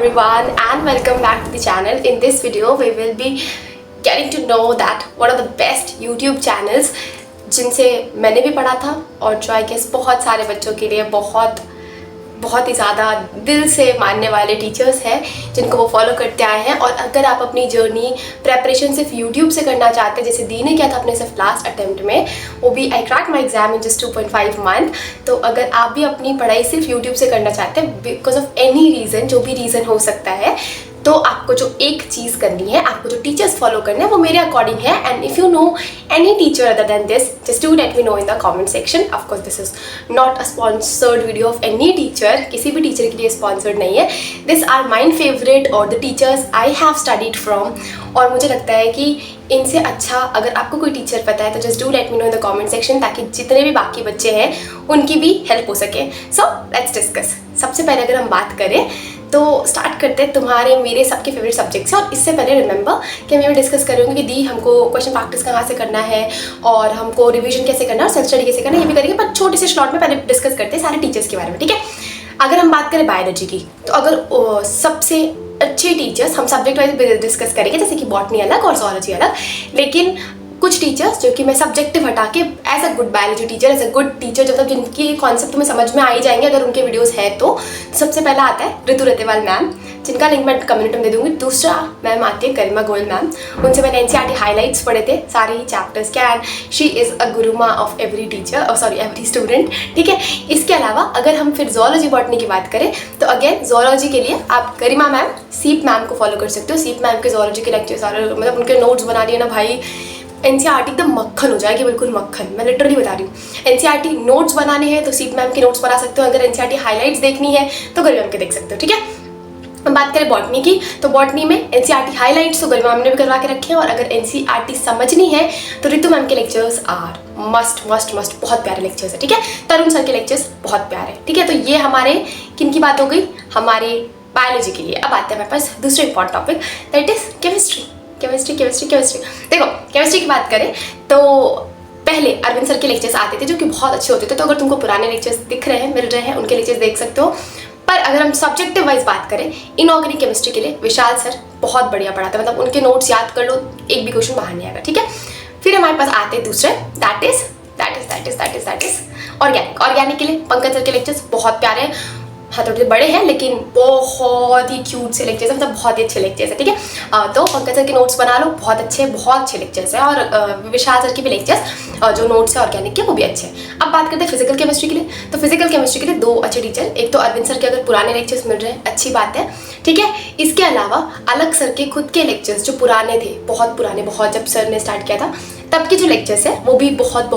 everyone and welcome back to the channel. In this video we will be getting to know that what are the best YouTube channels जिनसे मैंने भी पढ़ा था और जो I guess बहुत सारे बच्चों के लिए बहुत ही ज़्यादा दिल से मानने वाले टीचर्स हैं जिनको वो फॉलो करते आए हैं। और अगर आप अपनी जर्नी प्रेपरेशन सिर्फ यूट्यूब से करना चाहते हैं जैसे दी ने किया था अपने सिर्फ लास्ट अटेम्प्ट में, वो भी I crack my exam in just 2.5 month. तो अगर आप भी अपनी पढ़ाई सिर्फ यूट्यूब से करना चाहते हैं बिकॉज ऑफ एनी रीज़न, जो भी रीज़न हो सकता है, तो आपको जो एक चीज़ करनी है, आपको जो टीचर्स फॉलो करने हैं वो मेरे अकॉर्डिंग है। And if you know any teacher other than this, just do let me know in the comment section. Of course this is not a sponsored video of any teacher, किसी भी teacher के लिए sponsored नहीं है। This are my favourite और the teachers I have studied from. और मुझे लगता है कि इनसे अच्छा अगर आपको कोई टीचर पता है तो just do let me know in the comment section, ताकि जितने भी बाकी बच्चे हैं उनकी भी हेल्प हो सके। So let's discuss. सबसे पहले अगर हम बात करें तो स्टार्ट करते हैं तुम्हारे मेरे सबके फेवरेट सब्जेक्ट से। और इससे पहले रिमेंबर कि मैं डिस्कस करूँगी कि दी हमको क्वेश्चन प्रैक्टिस कहाँ से करना है और हमको रिवीजन कैसे करना है और सेल्फ स्टडी कैसे करना है, ये भी करेंगे। पर छोटे से स्लॉट में पहले डिस्कस करते हैं सारे टीचर्स के बारे में, ठीक है। अगर हम बात करें बायोलॉजी की तो अगर सबसे अच्छे टीचर्स हम सब्जेक्ट वाइज डिस्कस करेंगे, जैसे कि बॉटनी अलग और जोलॉजी अलग। लेकिन कुछ टीचर्स जो कि मैं सब्जेक्टिव हटा के as a good biology teacher, as a good teacher, जब तक जिनकी कॉन्सेप्ट में समझ में आ ही जाएंगे अगर उनके वीडियोस है तो सबसे पहला आता है ऋतु रतेवाल मैम, जिनका लिंक मैं कम्युनिटी में दे दूंगी। दूसरा मैम आती है गरिमा गोयल मैम, उनसे मैंने एनसीईआरटी हाइलाइट्स पढ़े थे सारे ही चैप्टर्स के। And she is a guruma of every teacher, sorry every student, ठीक है। इसके अलावा अगर हम फिर जोलॉजी बॉटनी की बात करें तो अगेन जोलॉजी के लिए आप गरिमा मैम, सीप मैम को फॉलो कर सकते हो। सीप मैम के जोलॉजी के लेक्चर्स और मतलब उनके नोट्स बना दिए ना भाई, एनसीईआरटी एकदम मक्खन हो जाएगी, बिल्कुल मक्खन, मैं लिटरली बता रही हूँ। एनसीईआरटी नोट्स बनाने हैं तो सीप मैम के नोट्स बना सकते हो, अगर एनसीईआरटी हाइलाइट्स देखनी है तो गरिमा मैम के देख सकते हो, ठीक है। हम बात करें बॉटनी की तो बॉटनी में एनसीईआरटी हाइलाइट्स तो गरिमा मैम ने भी करवा के रखे हैं। और अगर एनसीईआरटी समझनी है तो ऋतु मैम के lectures are must must must, बहुत प्यारे लेक्चर्स है, ठीक है। तरुण सर के लेक्चर्स बहुत प्यारे, ठीक है। तो ये हमारे किन की बात हो गई, हमारे बायोलॉजी के लिए। अब आते हैं मेरे पास दूसरे important topic, that is chemistry. देखो केमिस्ट्री की बात करें तो पहले अरविंद सर के लेक्चर्स आते थे जो कि बहुत अच्छे होते थे। तो अगर तुमको पुराने लेक्चर्स दिख रहे हैं, मिल रहे हैं, उनके लेक्चर्स देख सकते हो। पर अगर हम सब्जेक्टिव वाइज बात करें इनऑर्गेनिक केमिस्ट्री के लिए विशाल सर बहुत बढ़िया पढ़ाते हैं, मतलब उनके नोट्स याद कर लो, एक भी क्वेश्चन बाहर नहीं आएगा, ठीक है। फिर हमारे पास आते हैं दूसरे, दैट इज ऑर्गेनिक के लिए पंकज सर के लेक्चर्स बहुत प्यारे हैं। हाँ थोड़े बड़े हैं लेकिन बहुत ही क्यूट से लेक्चर्स हैं, मतलब बहुत ही अच्छे लेक्चर्स हैं, ठीक है। तो पंकज सर के नोट्स बना लो, बहुत अच्छे लेक्चर्स हैं। और विशाल सर के भी लेक्चर्स जो नोट्स है ऑर्गेनिक के वो भी अच्छे हैं। अब बात करते हैं फिजिकल केमिस्ट्री के लिए। तो फिजिकल केमिस्ट्री के लिए दो अच्छे टीचर, एक तो अरविंद सर के अगर पुराने लेक्चर्स मिल रहे हैं अच्छी बात है, ठीक है। इसके अलावा अलग सर के खुद के लेक्चर्स जो पुराने थे, बहुत पुराने, बहुत जब सर ने स्टार्ट किया था तब के जो लेक्चर्स है वो भी बहुत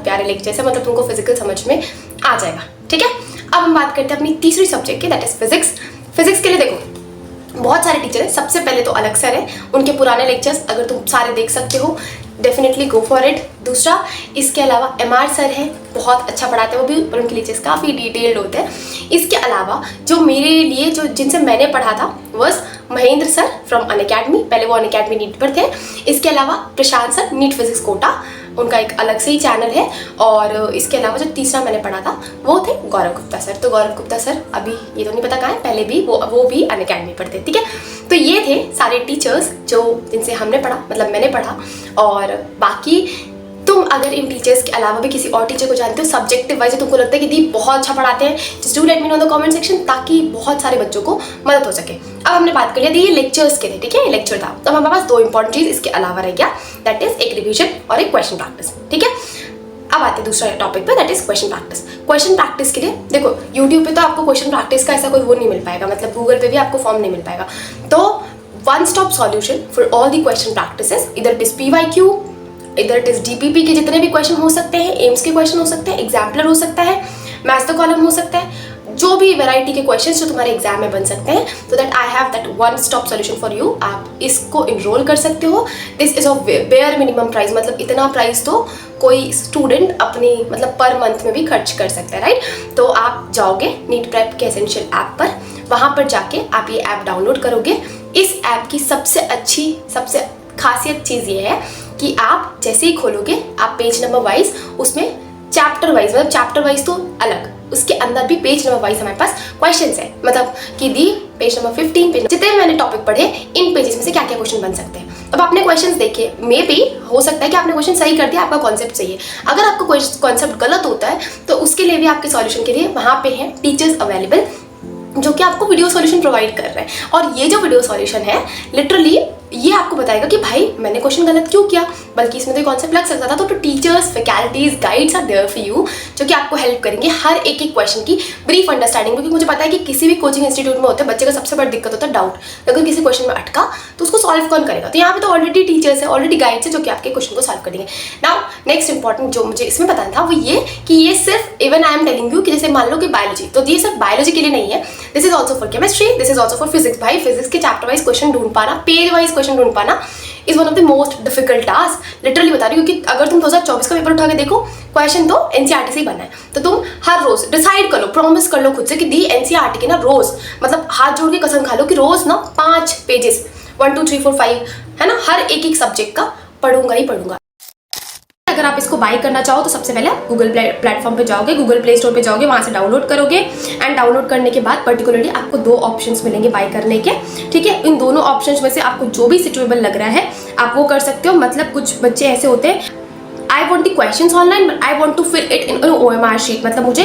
प्यारे लेक्चर्स है, मतलब तुमको फिजिकल समझ में आ जाएगा, ठीक है। अब हम बात करते हैं अपनी तीसरी सब्जेक्ट की, दैट इज फिजिक्स। फिजिक्स के लिए देखो बहुत सारे टीचर हैं। सबसे पहले तो अलग सर है, उनके पुराने लेक्चर्स अगर तुम सारे देख सकते हो डेफिनेटली गो फॉर इट। दूसरा इसके अलावा एमआर सर हैं, बहुत अच्छा पढ़ाते हैं वो भी, और उनके लेक्चर्स काफ़ी डिटेल्ड होते हैं। इसके अलावा जो मेरे लिए जो जिनसे मैंने पढ़ा था वह महेंद्र सर फ्रॉम अनअकैडमी, पहले वो अनअकैडमी नीट पर थे। इसके अलावा प्रशांत सर नीट फिजिक्स कोटा, उनका एक अलग से ही चैनल है। और इसके अलावा जो तीसरा मैंने पढ़ा था वो थे गौरव गुप्ता सर। तो गौरव गुप्ता सर अभी ये तो नहीं पता कहाँ है, पहले भी वो भी अनअकैडमी पर थे, ठीक है। तो ये थे सारे टीचर्स जो जिनसे हमने पढ़ा, मतलब मैंने पढ़ा। और बाकी तुम अगर इन टीचर्स के अलावा भी किसी और टीचर को जानते हो सब्जेक्टिव वाइज, तुमको लगता है कि दी बहुत अच्छा पढ़ाते हैं, just do let me know in the comment section, ताकि बहुत सारे बच्चों को मदद हो सके। अब हमने बात कर लिया थी ये लेक्चर्स के थे, ठीक है, ये लेक्चर था। तो हमारे पास दो इंपॉर्टेंट चीज इसके अलावा रह गया, दैट इज एक रिविजन और एक क्वेश्चन प्रैक्टिस, ठीक है। अब आते हैं दूसरा टॉपिक पे, that is question practice. Question practice के लिए देखो यूट्यूब पे तो आपको क्वेश्चन प्रैक्टिस का ऐसा कोई वो नहीं मिल पाएगा, मतलब गूगल पे भी आपको फॉर्म नहीं मिल पाएगा। तो one stop solution for all the question practices, इधर इट इज PYQ, इधर इट इज DPP के जितने भी क्वेश्चन हो सकते हैं, एम्स के क्वेश्चन हो सकते हैं, एग्जाम्पलर हो सकता है, मैथ्स द कॉलम हो सकता है, जो भी वैरायटी के क्वेश्चंस जो तुम्हारे एग्जाम में बन सकते हैं। तो that I have that one stop solution for you. आप इसको इनरोल कर सकते हो। This is of bare minimum price, मतलब इतना प्राइस तो कोई स्टूडेंट अपनी मतलब पर मंथ में भी खर्च कर सकता है, राइट। तो आप जाओगे नीट प्रेप के एसेंशियल ऐप पर, वहाँ पर जाके आप ये ऐप डाउनलोड करोगे। इस ऐप की सबसे खासियत चीज़ ये है कि आप जैसे ही खोलोगे आप पेज नंबर वाइज उसमें चैप्टर वाइज, मतलब चैप्टर वाइज तो अलग, उसके अंदर भी पेज नंबर वाइज हमारे पास क्वेश्चंस है, मतलब कि दी पेज नंबर 15 पेज जितने मैंने टॉपिक पढ़े इन पेजेस में से क्या क्या क्वेश्चन बन सकते हैं। अब आपने क्वेश्चंस देखे, मे बी हो सकता है कि आपने क्वेश्चन सही कर दिया, आपका कॉन्सेप्ट सही है। अगर आपका कॉन्सेप्ट गलत होता है तो उसके लिए भी आपके सॉल्यूशन के लिए वहाँ पे हैं टीचर्स अवेलेबल जो कि आपको वीडियो सॉल्यूशन प्रोवाइड कर रहे हैं। और ये जो वीडियो सॉल्यूशन है लिटरली ये आपको बताएगा कि भाई मैंने क्वेश्चन गलत क्यों किया, बल्कि इसमें तो कॉन्सेप्ट लग सकता था। तो teachers, faculties, guides are there for you जो कि आपको हेल्प करेंगे हर एक एक क्वेश्चन की ब्रीफ अंडरस्टैंडिंग। क्योंकि मुझे पता है कि किसी भी कोचिंग इंस्टीट्यूट में होते हैं बच्चे का सबसे बड़ी दिक्कत होता है डाउट। अगर किसी क्वेश्चन में अटका तो उसको सॉल्व कौन करेगा, तो यहाँ पे तो ऑलरेडी टीचर्स है, ऑलरेडी गाइड्स है जो कि आपके क्वेश्चन को सॉल्व करेंगे। नाउ नेक्स्ट इंपॉर्टेंट जो मुझे इसमें बताना था वो ये कि ये सिर्फ even I am telling you कि जैसे मान लो कि बायोलॉजी, तो ये सिर्फ बायोलॉजी के लिए नहीं है, this is also for chemistry, this is also for physics. भाई फिजिक्स के चैप्टर वाइज क्वेश्चन ढूंढ पाना, पेज वाइज क्वेश्चन ढूंढ पाना is one of the most difficult task. Literally बता रही हूँ क्योंकि अगर तुम 2024 का पेपर उठा के देखो क्वेश्चन तो एनसीईआरटी से ही बना है। तो तुम हर रोज डिसाइड कर लो, प्रॉमिस कर लो खुद से कि दी एनसीईआरटी के ना रोज, मतलब हाथ जोड़ के कसम खा लो कि रोज ना 5 पेजेस 1 2 3 4 5 है ना, हर एक एक सब्जेक्ट का पढ़ूंगा ही पढ़ूंगा। अगर आप इसको बाय करना चाहो तो सबसे पहले आप गूगल प्लेटफॉर्म पे जाओगे, गूगल प्ले स्टोर पे जाओगे, वहां से डाउनलोड करोगे एंड डाउनलोड करने के बाद पर्टिकुलरली आपको 2 ऑप्शंस मिलेंगे बाय करने के। ठीक है, इन दोनों ऑप्शंस में से आपको जो भी सिचुएबल लग रहा है आप वो कर सकते हो। मतलब कुछ बच्चे ऐसे होते हैं I want the questions online but I want to fill it in OMR sheet, मतलब मुझे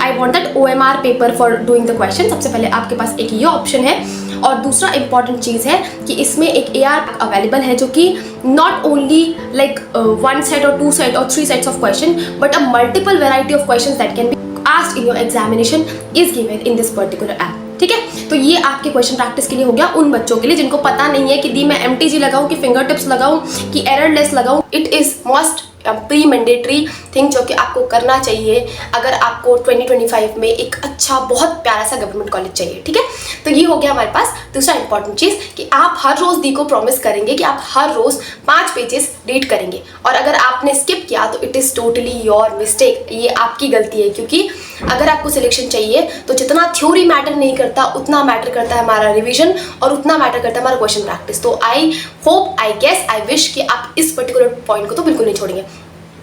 I want that OMR paper for doing the question। सबसे पहले आपके पास एक ये ऑप्शन है। और दूसरा इंपॉर्टेंट चीज़ है कि इसमें एक AR अवेलेबल है जो कि नॉट ओनली लाइक 1 सेट और 2 सेट और 3 sets of question but a multiple variety of question that can be asked in your examination is given in this particular app. ठीक है, तो ये आपके क्वेश्चन प्रैक्टिस के लिए हो गया उन बच्चों के लिए जिनको पता नहीं है कि दी मैं MTG लगाऊं कि फिंगर टिप्स लगाऊं कि एररलेस लगाऊं। It is must pre mandatory thing जो कि आपको करना चाहिए अगर आपको 2025 में एक अच्छा बहुत प्यारा सा गवर्नमेंट कॉलेज चाहिए। ठीक है, तो ये हो गया हमारे पास दूसरा इंपॉर्टेंट चीज़ कि आप हर रोज दी को प्रॉमिस करेंगे कि आप हर रोज 5 पेजेस रीड करेंगे। और अगर आपने स्किप किया तो it is totally your mistake, ये आपकी गलती है। क्योंकि अगर आपको सिलेक्शन चाहिए तो जितना थ्योरी मैटर नहीं करता उतना मैटर करता है हमारा रिविजन और उतना मैटर करता है हमारा क्वेश्चन प्रैक्टिस। तो I hope, I guess, I wish कि आप इस पर्टिकुलर पॉइंट को तो बिल्कुल नहीं छोड़ेंगे।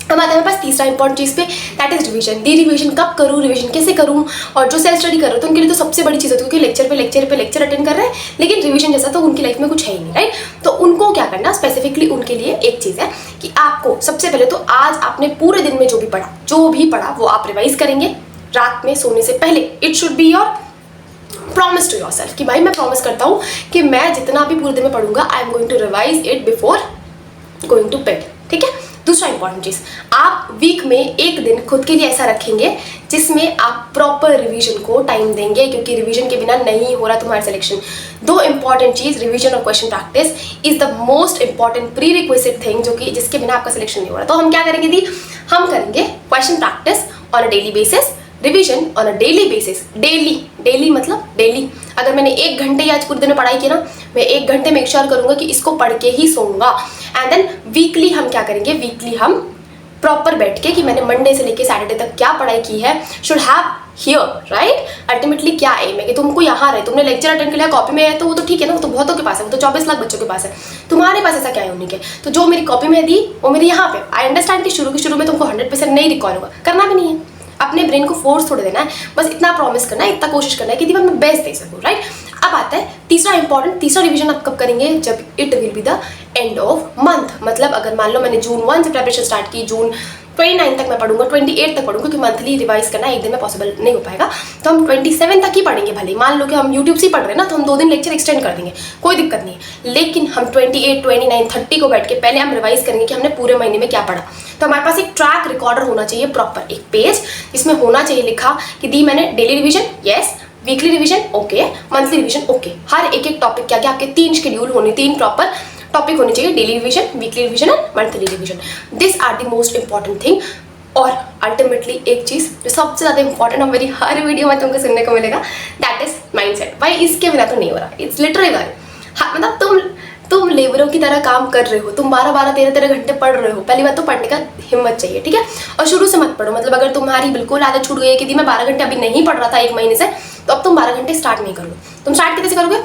अब आता है मेरे पास तीसरा इंपॉर्टेंट चीज़ पे, that is revision. The revision कब करूँ, रिवीजन कैसे करूँ, और जो सेल्फ स्टडी कर रहे हो तो उनके लिए तो सबसे बड़ी चीज़ होती है क्योंकि लेक्चर अटेंड कर रहे हैं लेकिन रिवीजन जैसा तो उनकी लाइफ में कुछ है ही नहीं, राइट। तो उनको क्या करना स्पेसिफिकली उनके लिए एक चीज़ है कि आपको सबसे पहले तो आज आपने पूरे दिन में जो भी पढ़ा वो आप रिवाइज करेंगे रात में सोने से पहले। It should be your promise to yourself कि भाई मैं प्रॉमिस करता हूँ कि मैं जितना भी पूरे दिन में पढ़ूंगा I am going to revise it before going to bed. ठीक है, दूसरा इंपॉर्टेंट चीज़, आप वीक में एक दिन खुद के लिए ऐसा रखेंगे जिसमें आप प्रॉपर रिवीजन को टाइम देंगे क्योंकि रिवीजन के बिना नहीं हो रहा तुम्हारा सिलेक्शन। 2 इंपॉर्टेंट चीज़, रिवीजन और question practice is the most important pre requisite thing जो कि जिसके बिना आपका सिलेक्शन नहीं हो रहा। तो हम क्या करेंगे दी, हम करेंगे question practice on a daily basis, revision on a daily basis. Daily मतलब डेली। अगर मैंने 1 घंटे आज पूरे दिन में पढ़ाई की ना, मैं 1 घंटे मेक श्योर करूंगा कि इसको पढ़ के ही सोऊंगा। एंड देन वीकली हम क्या करेंगे, वीकली हम प्रॉपर बैठ के कि मैंने मंडे से लेके सैटरडे तक क्या पढ़ाई की है, should have here, right. Ultimately क्या एम है कि तुमको यहाँ रहे, तुमने लेक्चर अटेंड कर लिया कॉपी में है तो वो तो ठीक है ना, वो तो बहुतों के पास है, वो तो 24 लाख बच्चों के पास है। तुम्हारे पास ऐसा क्या है उन्हीं के, तो जो मेरी कॉपी में दी वो मेरी यहाँ पे। आई अंडरस्टैंड कि शुरू में तुमको 100% नहीं रिकॉल होगा, करना भी नहीं है, अपने ब्रेन को फोर्स थोड़े देना है, बस इतना प्रॉमिस करना है, इतना कोशिश करना है कि मैं बेस्ट दे सकूँ, राइट। अब आता है तीसरा रिवीजन आप कब करेंगे, जब it will be the end of month. मतलब अगर मान लो मैंने जून 1 से प्रिपरेशन स्टार्ट की, जून 29 तक मैं पढ़ूंगा, 28 तक पढ़ूंगा क्योंकि मंथली रिवाइज करना एक दिन में पॉसिबल नहीं हो पाएगा, तो हम 27 तक ही पढ़ेंगे। भले मान लो कि हम यूट्यूब से ही पढ़ रहे हैं ना, तो हम 2 दिन लेक्चर एक्सटेंड कर देंगे, कोई दिक्कत नहीं है। लेकिन हम 28, 29, 30 को बैठ के पहले हम रिवाइज करेंगे कि हमने पूरे महीने में क्या पढ़ा। तो हमारे पास एक ट्रैक रिकॉर्डर होना चाहिए, प्रॉपर एक पेज जिसमें होना चाहिए लिखा कि दी मैंने daily revision, yes, weekly revision okay, monthly revision okay, हर एक टॉपिक क्या क्या आपके 3 शेड्यूल होने, 3 प्रॉपर टॉपिक होने चाहिए, daily revision, weekly revision and monthly revision. This are the most important thing. और अल्टीमेटली एक चीज़ जो सबसे ज़्यादा इंपॉर्टेंट है, मेरी हर वीडियो में तुमको सुनने को मिलेगा, दैट इज माइंडसेट। भाई इसके बिना तो नहीं हो रहा, इट्स लिटरली हाँ, मतलब तुम लेबरों की तरह काम कर रहे हो, तुम 12-12, 13-13 घंटे पढ़ रहे हो, पहली बात तो पढ़ने का हिम्मत चाहिए, ठीक है। और शुरू से मत पढ़ो, मतलब अगर तुम्हारी बिल्कुल आदत छूट गई है कि मैं 12 घंटे अभी नहीं पढ़ रहा था 1 महीने से, तो अब तुम 12 घंटे स्टार्ट नहीं करोगे। तुम स्टार्ट कैसे करोगे,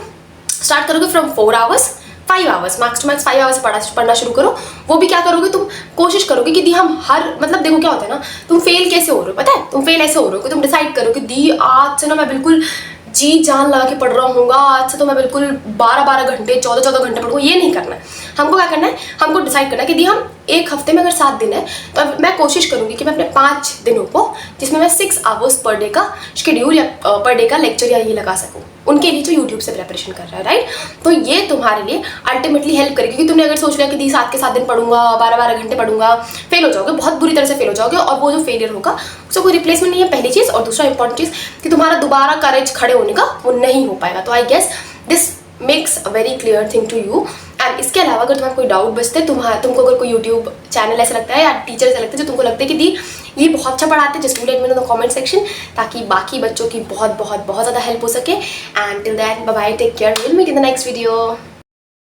स्टार्ट करोगे from 4 hours 5 hours, max to max 5 hours पढ़ना शुरू करो। वो भी क्या करोगे, तुम कोशिश करोगे कि दी हम हर, मतलब देखो क्या होता है ना, तुम फेल कैसे हो रहे हो पता है, तुम फेल ऐसे हो रहे हो कि तुम डिसाइड करो कि दी आज से ना मैं बिल्कुल जी जान लगा के पढ़ रहा हूँ, आज से तो मैं बिल्कुल 12-12 घंटे 14-14 घंटे पढ़ूंगा। ये नहीं करना है हमको। क्या करना है, हमको डिसाइड करना है कि दी हम एक हफ्ते में अगर 7 दिन है तो मैं कोशिश करूंगी कि मैं अपने 5 दिनों को, जिसमें मैं 6 आवर्स पर डे का शेड्यूल या पर डे का लेक्चर या ये लगा सकूँ उनके लिए जो यूट्यूब से प्रेपरेशन कर रहा है, राइट। तो ये तुम्हारे लिए अल्टीमेटली हेल्प करेगी, क्योंकि तुमने अगर सोच लिया कि दी 7 के 7 दिन पढ़ूंगा, 12-12 घंटे पढ़ूंगा, फेल हो जाओगे, बहुत बुरी तरह से फेल हो जाओगे, और वो जो फेलियर होगा उसका कोई रिप्लेसमेंट नहीं है, पहली चीज़। और दूसरा इंपॉर्टेंट चीज़ कि तुम्हारा दोबारा करेज खड़े होने का वो नहीं हो पाएगा। तो I guess this makes a very clear thing to you. And इसके अलावा अगर तुम्हारा कोई डाउट बचते तुमको अगर कोई यूट्यूब चैनल ऐसा लगता है या टीचर ऐसा लगता है जो तुमको लगता है कि दी ये बहुत अच्छा पढ़ाते हैं, just let me know in the comment section, ताकि बाकी बच्चों की बहुत ज़्यादा हेल्प हो सके। And till then bye bye, take care, will meet in the next video.